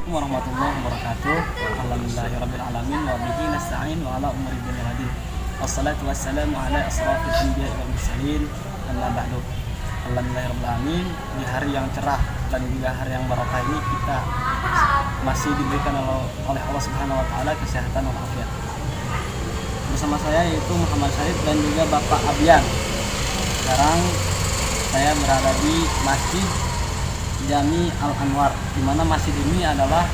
Assalamualaikum warahmatullahi wabarakatuh. Alhamdulillahirabbil alamin wa bihi nasta'in wa ala umuri dunya waddin. Wassalatu wassalamu ala asrofil anbiya'i wal mursalin. Amma ba'du. Alhamdulillahirabbil alamin, di hari yang cerah dan juga hari yang barokah ini kita masih diberikan oleh Allah Subhanahu wa taala kesehatan dan afiat. Bersama saya yaitu Muhammad Syarif dan juga Bapak Abian. Sekarang saya berada di Masjid Jami Al Anwar, di mana masjid ini adalah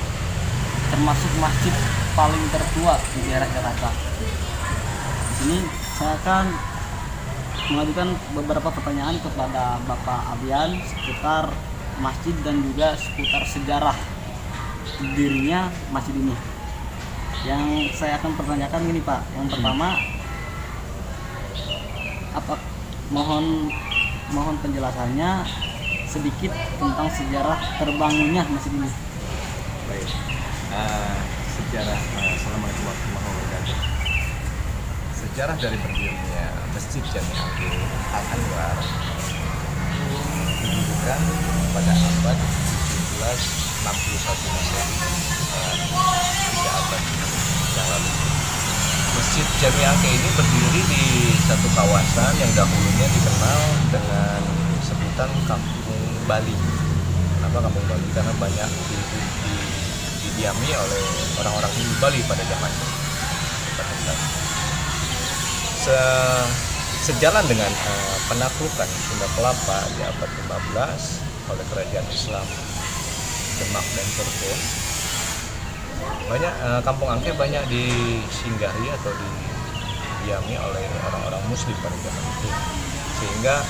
termasuk masjid paling tertua di daerah Jakarta. Di sini saya akan mengajukan beberapa pertanyaan kepada Bapak Abian seputar masjid dan juga seputar sejarah berdirinya masjid ini. Yang saya akan pertanyakan gini Pak, yang pertama, mohon penjelasannya sedikit tentang sejarah terbangunnya masjid ini. Baik, sejarah Assalamualaikum warahmatullahi wabarakatuh. Sejarah dari berdirinya Masjid Jami Al Anwar didirikan pada abad 1761 Masehi, 3 abad yang lalu. Masjid Jami Angke ini berdiri di satu kawasan yang dahulunya dikenal dengan sebutan Kampung Bali. Kenapa Kampung Bali? Karena banyak didiami oleh orang-orang Hindu Bali pada zaman itu. Sejalan dengan penaklukan Sunda Kelapa di abad 15 oleh kerajaan Islam Demak dan Cirebon, banyak Kampung Angke banyak disinggahi atau didiami oleh orang-orang Muslim pada zaman itu, sehingga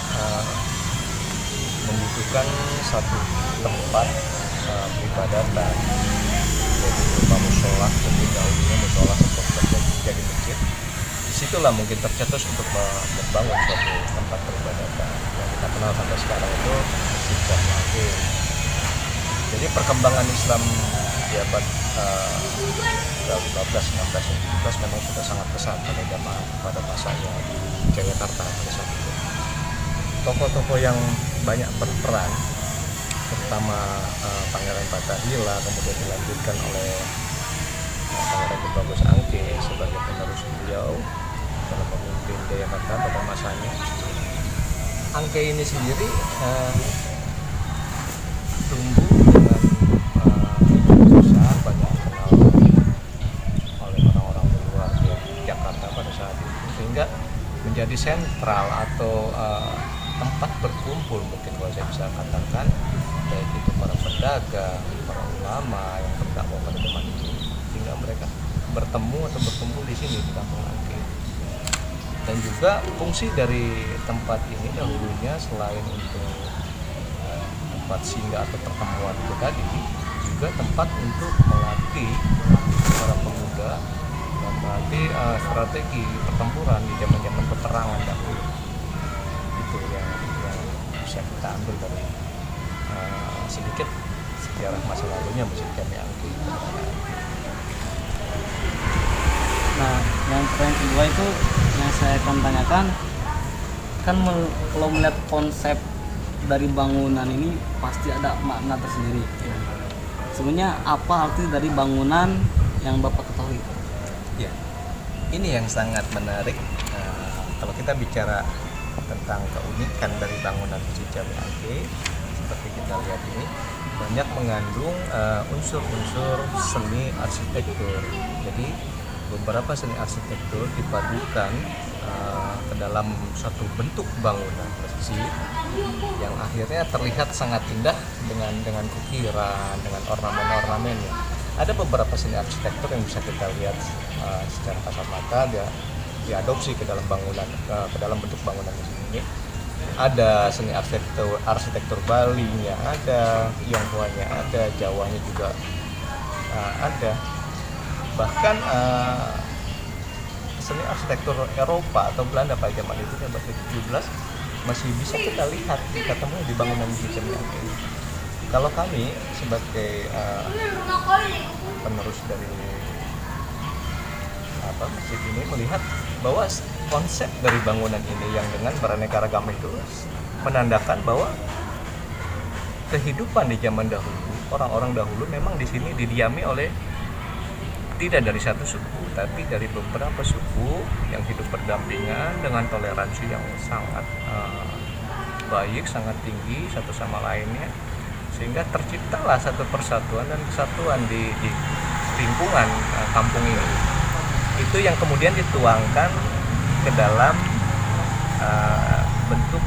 membutuhkan satu tempat peribadatan, yaitu berupa musola, mungkin dahulunya musola setelah jadi masjid. Disitulah mungkin tercetus untuk membangun suatu tempat peribadatan yang kita kenal sampai sekarang itu Masjid Jami Angke. Jadi perkembangan Islam di abad 15, 16, 17 memang sudah sangat pesat pada masanya di Jakarta pada saat itu. Tokoh-tokoh yang banyak berperan, terutama Pangeran Fatahillah, kemudian dilanjutkan oleh Pangeran Bagus Angke sebagai penerus beliau dalam memimpin Jayakarta pada masanya. Angke ini sendiri tumbuh dengan besar, banyak dikenal oleh orang-orang di luar Jakarta pada saat itu, sehingga menjadi sentral atau tempat berkumpul, mungkin kalau saya bisa katakan, baik itu para pedagang, para ulama yang berdakwah pada zaman itu, sehingga mereka bertemu atau berkumpul di sini di Kampung Angke. Dan juga fungsi dari tempat ini dahulunya selain untuk tempat singgah atau pertemuan itu tadi, juga tempat untuk melatih para pemuda dan melatih strategi pertempuran di zaman-zaman peperangan dahulu. Itu yang bisa kita ambil dari sedikit sejarah masa lalunya Masjid Jami Angke. Nah, yang pertanyaan kedua itu yang saya akan tanyakan, kan kalau melihat konsep dari bangunan ini pasti ada makna tersendiri. Sebenarnya apa arti dari bangunan yang Bapak ketahui? Ya, ini yang sangat menarik. Kalau kita bicara tentang keunikan dari bangunan Masjid Jami Angke, seperti kita lihat ini, banyak mengandung unsur-unsur seni arsitektur. Jadi beberapa seni arsitektur dipadukan ke dalam suatu bentuk bangunan masjid yang akhirnya terlihat sangat indah dengan ukiran, dengan ornamen-ornamennya. Ada beberapa seni arsitektur yang bisa kita lihat secara kasat mata, dia diadopsi ke dalam bangunan, ke dalam bentuk bangunan masjid ini. Ada seni arsitektur Bali-nya, ada Tionghoanya, ada Jawanya juga ada. Bahkan seni arsitektur Eropa atau Belanda pada zaman itu, abad ke-17, masih bisa kita lihat, kita temui di bangunan Masjid Jami Angke ini. Kalau kami sebagai penerus dari masjid ini melihat bahwa konsep dari bangunan ini yang dengan beraneka ragam itu menandakan bahwa kehidupan di zaman dahulu orang-orang dahulu memang di sini didiami oleh tidak dari satu suku, tapi dari beberapa suku yang hidup berdampingan dengan toleransi yang sangat baik, sangat tinggi satu sama lainnya, sehingga terciptalah satu persatuan dan kesatuan di lingkungan kampung ini. Itu yang kemudian dituangkan ke dalam bentuk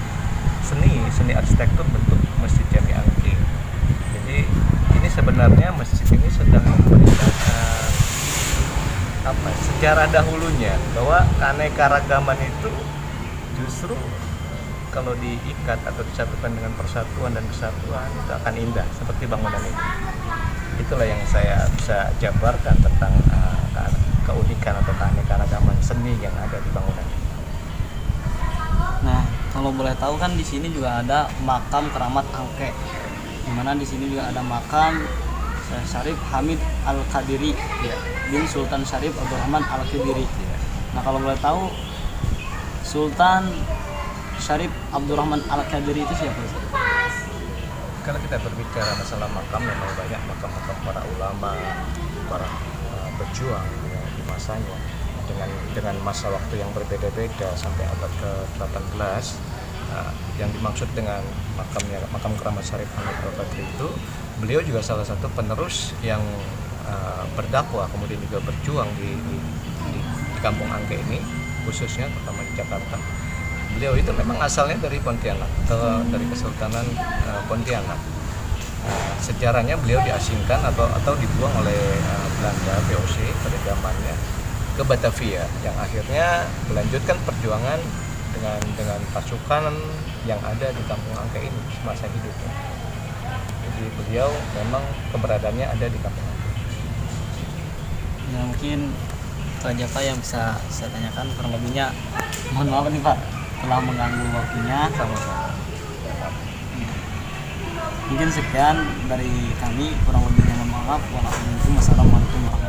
seni arsitektur bentuk Masjid Jami Angke. Jadi ini sebenarnya masjid ini sedang memberikan sejarah dahulunya, bahwa keanekaragaman itu justru kalau diikat atau disatukan dengan persatuan dan kesatuan itu akan indah seperti bangunan ini. Itulah yang saya bisa jabarkan tentang keunikan atau keanekaragaman seni yang ada di bangunan ini. Nah, kalau boleh tahu kan di sini juga ada makam keramat Angke, di mana di sini juga ada makam Syarif Hamid Al-Qadiri bin Sultan Syarif Abdurrahman Al-Qadiri. Nah, kalau boleh tahu Sultan Syarif Abdurrahman Al-Qadiri itu siapa sih? Kalau kita berbicara masalah makam, memang banyak makam-makam para ulama, para pejuang di masanya, dengan masa waktu yang berbeda-beda sampai abad ke-18. Yang dimaksud dengan makam keramat Syarif Hamid Al-Qadiri itu, beliau juga salah satu penerus yang berdakwah, kemudian juga berjuang di kampung Angke ini, khususnya terutama di Jakarta. Beliau itu memang asalnya dari Pontianak, dari Kesultanan Pontianak. Sejarahnya beliau diasingkan atau dibuang oleh Belanda, VOC pada zamannya ke Batavia, yang akhirnya melanjutkan perjuangan dengan pasukan yang ada di kampung Angke ini semasa hidupnya. Jadi beliau memang keberadaannya ada di kampung Angke. Ya, mungkin itu aja Pak yang bisa saya tanyakan, kurang lebihnya mohon maaf nih Pak telah mengganggu waktunya. Sama-sama. Mungkin sekian dari kami, kurang lebihnya mohon maaf. Wassalamualaikum warahmatullahi wabarakatuh.